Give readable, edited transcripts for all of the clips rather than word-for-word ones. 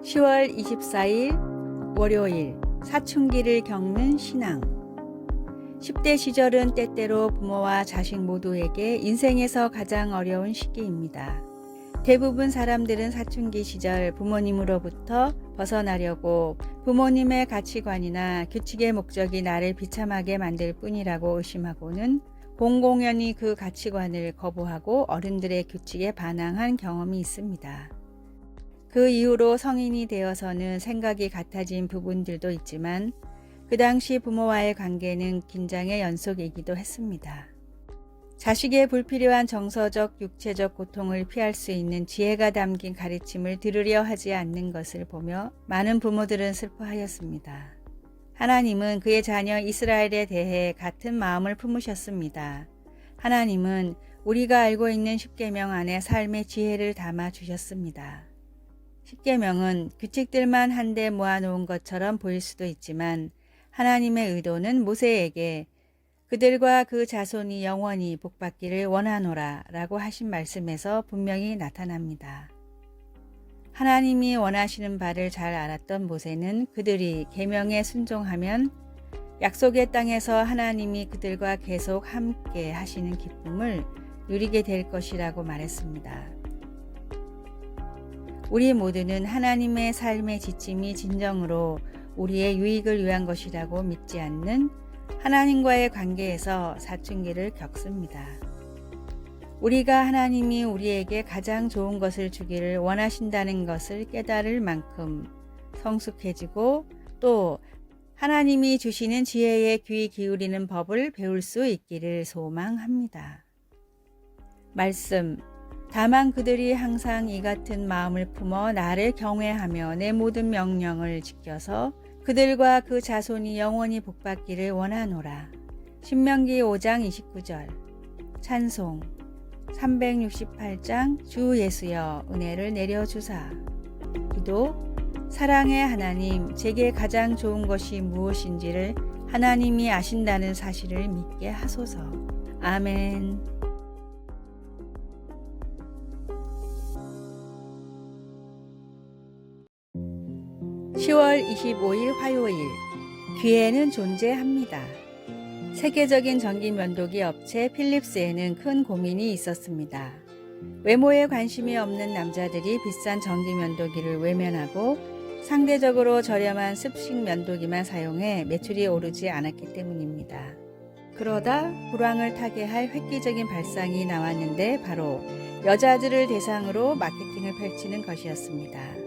10월 24일 월요일 사춘기를 겪는 신앙. 10대 시절은 때때로 부모와 자식 모두에게 인생에서 가장 어려운 시기입니다. 대부분 사람들은 사춘기 시절 부모님으로부터 벗어나려고 부모님의 가치관이나 규칙의 목적이 나를 비참하게 만들 뿐이라고 의심하고는 공공연히 그 가치관을 거부하고 어른들의 규칙에 반항한 경험이 있습니다. 그 이후로 성인이 되어서는 생각이 같아진 부분들도 있지만 그 당시 부모와의 관계는 긴장의 연속이기도 했습니다. 자식의 불필요한 정서적, 육체적 고통을 피할 수 있는 지혜가 담긴 가르침을 들으려 하지 않는 것을 보며 많은 부모들은 슬퍼하였습니다. 하나님은 그의 자녀 이스라엘에 대해 같은 마음을 품으셨습니다. 하나님은 우리가 알고 있는 십계명 안에 삶의 지혜를 담아 주셨습니다. 십계명은 규칙들만 한데 모아놓은 것처럼 보일 수도 있지만 하나님의 의도는 모세에게 그들과 그 자손이 영원히 복받기를 원하노라 라고 하신 말씀에서 분명히 나타납니다. 하나님이 원하시는 바를 잘 알았던 모세는 그들이 계명에 순종하면 약속의 땅에서 하나님이 그들과 계속 함께 하시는 기쁨을 누리게 될 것이라고 말했습니다. 우리 모두는 하나님의 삶의 지침이 진정으로 우리의 유익을 위한 것이라고 믿지 않는 하나님과의 관계에서 사춘기를 겪습니다. 우리가 하나님이 우리에게 가장 좋은 것을 주기를 원하신다는 것을 깨달을 만큼 성숙해지고 또 하나님이 주시는 지혜에 귀 기울이는 법을 배울 수 있기를 소망합니다. 말씀. 다만 그들이 항상 이 같은 마음을 품어 나를 경외하며 내 모든 명령을 지켜서 그들과 그 자손이 영원히 복받기를 원하노라. 신명기 5장 29절. 찬송 368장 주 예수여 은혜를 내려주사. 기도. 사랑의 하나님, 제게 가장 좋은 것이 무엇인지를 하나님이 아신다는 사실을 믿게 하소서. 아멘. 10월 25일 화요일. 귀에는 존재합니다. 세계적인 전기 면도기 업체 필립스에는 큰 고민이 있었습니다. 외모에 관심이 없는 남자들이 비싼 전기 면도기를 외면하고 상대적으로 저렴한 습식 면도기만 사용해 매출이 오르지 않았기 때문입니다. 그러다 불황을 타게 할 획기적인 발상이 나왔는데 바로 여자들을 대상으로 마케팅을 펼치는 것이었습니다.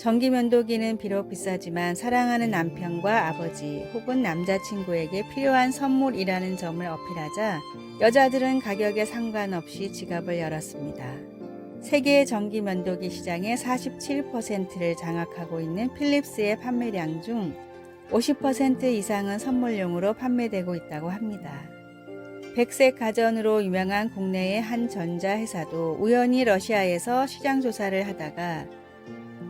전기 면도기는 비록 비싸지만 사랑하는 남편과 아버지 혹은 남자친구에게 필요한 선물이라는 점을 어필하자 여자들은 가격에 상관없이 지갑을 열었습니다. 세계 전기 면도기 시장의 47%를 장악하고 있는 필립스의 판매량 중 50% 이상은 선물용으로 판매되고 있다고 합니다. 백색 가전으로 유명한 국내의 한 전자회사도 우연히 러시아에서 시장 조사를 하다가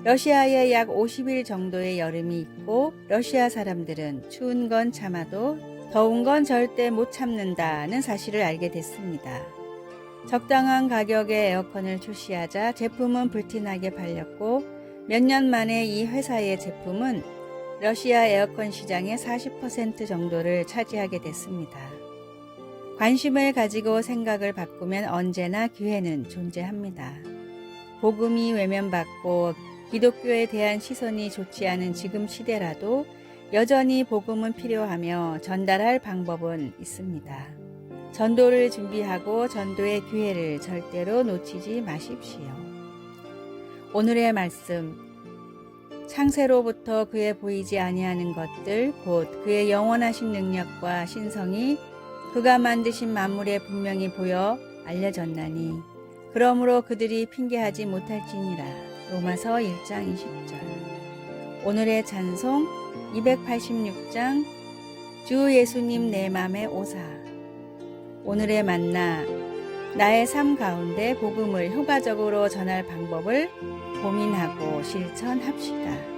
러시아에 약 50일 정도의 여름이 있고 러시아 사람들은 추운 건 참아도 더운 건 절대 못 참는다는 사실을 알게 됐습니다. 적당한 가격의 에어컨을 출시하자 제품은 불티나게 팔렸고 몇 년 만에 이 회사의 제품은 러시아 에어컨 시장의 40% 정도를 차지하게 됐습니다. 관심을 가지고 생각을 바꾸면 언제나 기회는 존재합니다. 복음이 외면받고 기독교에 대한 시선이 좋지 않은 지금 시대라도 여전히 복음은 필요하며 전달할 방법은 있습니다. 전도를 준비하고 전도의 기회를 절대로 놓치지 마십시오. 오늘의 말씀. 창세로부터 그의 보이지 아니하는 것들 곧 그의 영원하신 능력과 신성이 그가 만드신 만물에 분명히 보여 알려졌나니 그러므로 그들이 핑계하지 못할지니라. 로마서 1장 20절. 오늘의 찬송 286장 주 예수님 내 맘에 오사. 오늘의 만나. 나의 삶 가운데 복음을 효과적으로 전할 방법을 고민하고 실천합시다.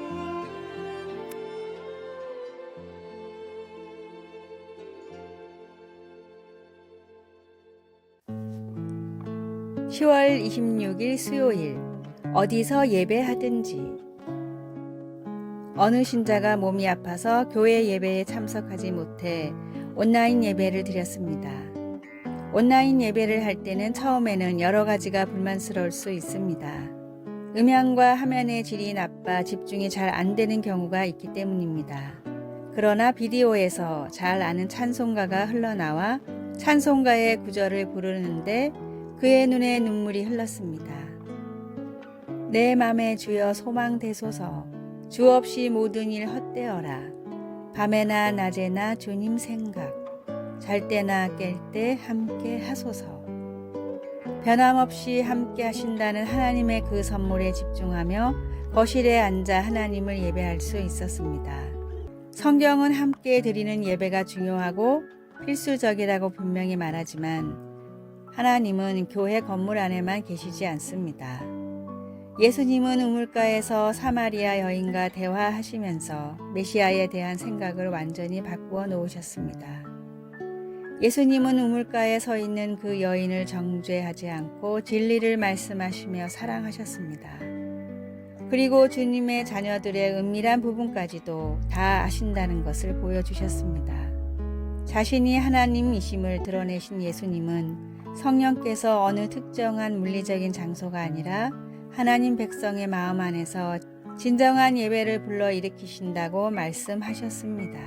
(10월 26일) 수요일. 어디서 예배하든지. 어느 신자가 몸이 아파서 교회 예배에 참석하지 못해 온라인 예배를 드렸습니다. 온라인 예배를 할 때는 처음에는 여러 가지가 불만스러울 수 있습니다. 음향과 화면의 질이 나빠 집중이 잘 안 되는 경우가 있기 때문입니다. 그러나 비디오에서 잘 아는 찬송가가 흘러나와 찬송가의 구절을 부르는데 그의 눈에 눈물이 흘렀습니다. 내 맘에 주여 소망 되소서, 주 없이 모든 일 헛되어라. 밤에나 낮에나 주님 생각, 잘 때나 깰 때 함께 하소서. 변함없이 함께 하신다는 하나님의 그 선물에 집중하며 거실에 앉아 하나님을 예배할 수 있었습니다. 성경은 함께 드리는 예배가 중요하고 필수적이라고 분명히 말하지만 하나님은 교회 건물 안에만 계시지 않습니다. 예수님은 우물가에서 사마리아 여인과 대화하시면서 메시아에 대한 생각을 완전히 바꾸어 놓으셨습니다. 예수님은 우물가에 서 있는 그 여인을 정죄하지 않고 진리를 말씀하시며 사랑하셨습니다. 그리고 주님의 자녀들의 은밀한 부분까지도 다 아신다는 것을 보여주셨습니다. 자신이 하나님이심을 드러내신 예수님은 성령께서 어느 특정한 물리적인 장소가 아니라 하나님 백성의 마음 안에서 진정한 예배를 불러일으키신다고 말씀하셨습니다.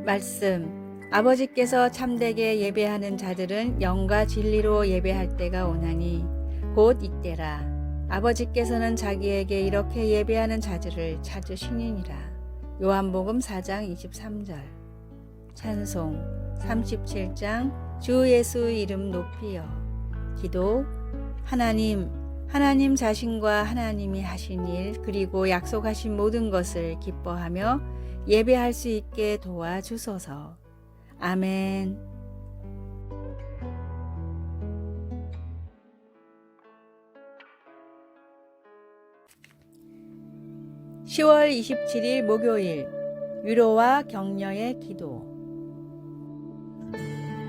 말씀, 아버지께서 참되게 예배하는 자들은 영과 진리로 예배할 때가 오나니 곧 이때라. 아버지께서는 자기에게 이렇게 예배하는 자들을 찾으시니라. 요한복음 4장 23절. 찬송 37장 주 예수 이름 높이여. 기도, 하나님 자신과 하나님이 하신 일 그리고 약속하신 모든 것을 기뻐하며 예배할 수 있게 도와주소서. 아멘. 10월 27일 목요일 위로와 격려의 기도.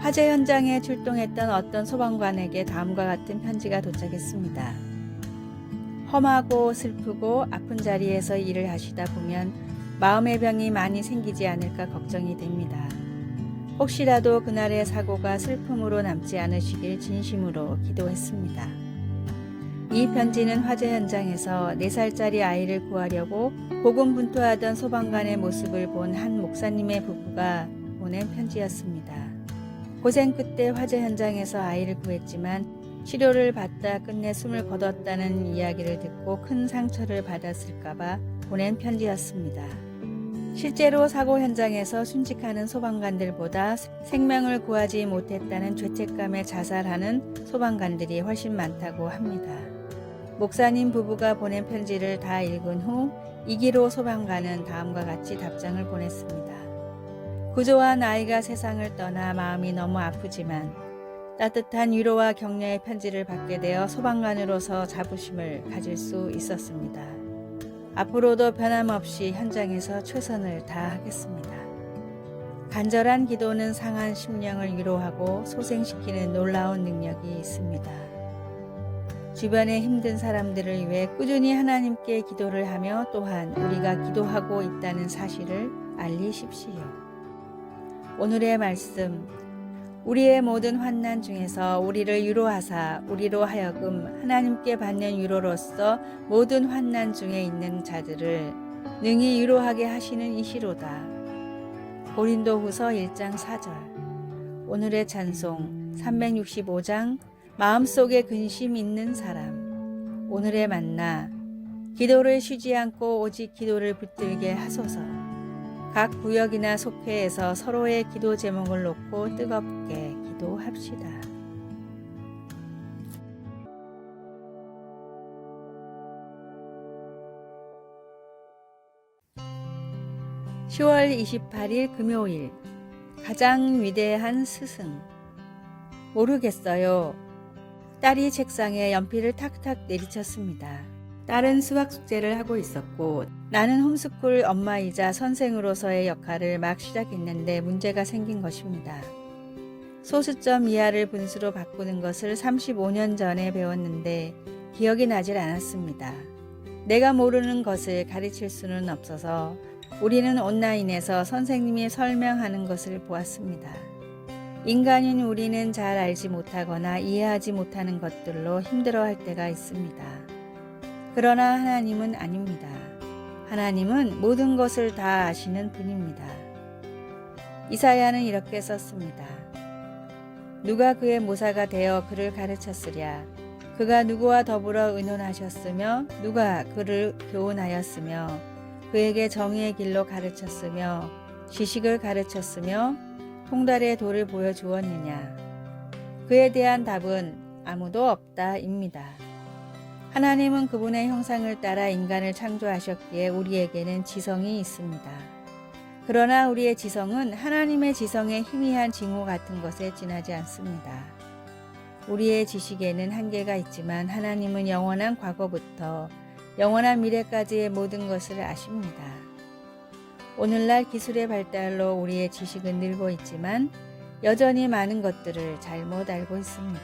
화재 현장에 출동했던 어떤 소방관에게 다음과 같은 편지가 도착했습니다. 험하고 슬프고 아픈 자리에서 일을 하시다 보면 마음의 병이 많이 생기지 않을까 걱정이 됩니다. 혹시라도 그날의 사고가 슬픔으로 남지 않으시길 진심으로 기도했습니다. 이 편지는 화재 현장에서 4살짜리 아이를 구하려고 고군분투하던 소방관의 모습을 본 한 목사님의 부부가 보낸 편지였습니다. 고생 끝에 화재 현장에서 아이를 구했지만 치료를 받다 끝내 숨을 거뒀다는 이야기를 듣고 큰 상처를 받았을까봐 보낸 편지였습니다. 실제로 사고 현장에서 순직하는 소방관들보다 생명을 구하지 못했다는 죄책감에 자살하는 소방관들이 훨씬 많다고 합니다. 목사님 부부가 보낸 편지를 다 읽은 후 이기로 소방관은 다음과 같이 답장을 보냈습니다. 구조한 아이가 세상을 떠나 마음이 너무 아프지만 따뜻한 위로와 격려의 편지를 받게 되어 소방관으로서 자부심을 가질 수 있었습니다. 앞으로도 변함없이 현장에서 최선을 다하겠습니다. 간절한 기도는 상한 심령을 위로하고 소생시키는 놀라운 능력이 있습니다. 주변의 힘든 사람들을 위해 꾸준히 하나님께 기도를 하며 또한 우리가 기도하고 있다는 사실을 알리십시오. 오늘의 말씀, 우리의 모든 환난 중에서 우리를 위로하사 우리로 하여금 하나님께 받는 위로로서 모든 환난 중에 있는 자들을 능히 위로하게 하시는 이시로다. 고린도후서 1장 4절. 오늘의 찬송 365장 마음속에 근심 있는 사람. 오늘의 만나, 기도를 쉬지 않고 오직 기도를 붙들게 하소서. 각 구역이나 속회에서 서로의 기도 제목을 놓고 뜨겁게 기도합시다. (10월 28일) 금요일. 가장 위대한 스승. 모르겠어요. 딸이 책상에 연필을 탁탁 내리쳤습니다. 딸은 수학 숙제를 하고 있었고 나는 홈스쿨 엄마이자 선생으로서의 역할을 막 시작했는데 문제가 생긴 것입니다. 소수점 이하를 분수로 바꾸는 것을 35년 전에 배웠는데 기억이 나질 않았습니다. 내가 모르는 것을 가르칠 수는 없어서 우리는 온라인에서 선생님이 설명하는 것을 보았습니다. 인간인 우리는 잘 알지 못하거나 이해하지 못하는 것들로 힘들어할 때가 있습니다. 그러나 하나님은 아닙니다. 하나님은 모든 것을 다 아시는 분입니다. 이사야는 이렇게 썼습니다. 누가 그의 모사가 되어 그를 가르쳤으랴. 그가 누구와 더불어 의논하셨으며 누가 그를 교훈하였으며 그에게 정의의 길로 가르쳤으며 지식을 가르쳤으며 통달의 도를 보여주었느냐. 그에 대한 답은 아무도 없다입니다. 하나님은 그분의 형상을 따라 인간을 창조하셨기에 우리에게는 지성이 있습니다. 그러나 우리의 지성은 하나님의 지성의 희미한 징후 같은 것에 지나지 않습니다. 우리의 지식에는 한계가 있지만 하나님은 영원한 과거부터 영원한 미래까지의 모든 것을 아십니다. 오늘날 기술의 발달로 우리의 지식은 늘고 있지만 여전히 많은 것들을 잘못 알고 있습니다.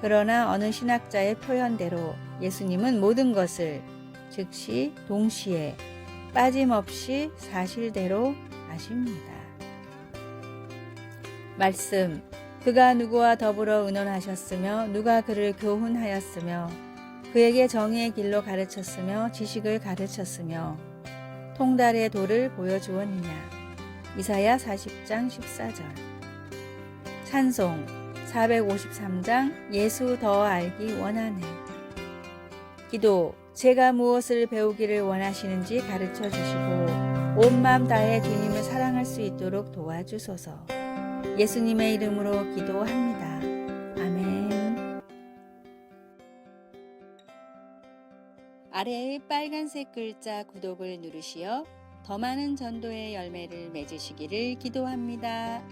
그러나 어느 신학자의 표현대로 예수님은 모든 것을 즉시 동시에 빠짐없이 사실대로 아십니다. 말씀, 그가 누구와 더불어 의논하셨으며 누가 그를 교훈하였으며 그에게 정의의 길로 가르쳤으며 지식을 가르쳤으며 통달의 도를 보여주었느냐. 이사야 40장 14절. 찬송 453장 예수 더 알기 원하네. 기도, 제가 무엇을 배우기를 원하시는지 가르쳐 주시고 온 마음 다해 주님을 사랑할 수 있도록 도와주소서. 예수님의 이름으로 기도합니다. 아멘. 아래의 빨간색 글자 구독을 누르시어 더 많은 전도의 열매를 맺으시기를 기도합니다.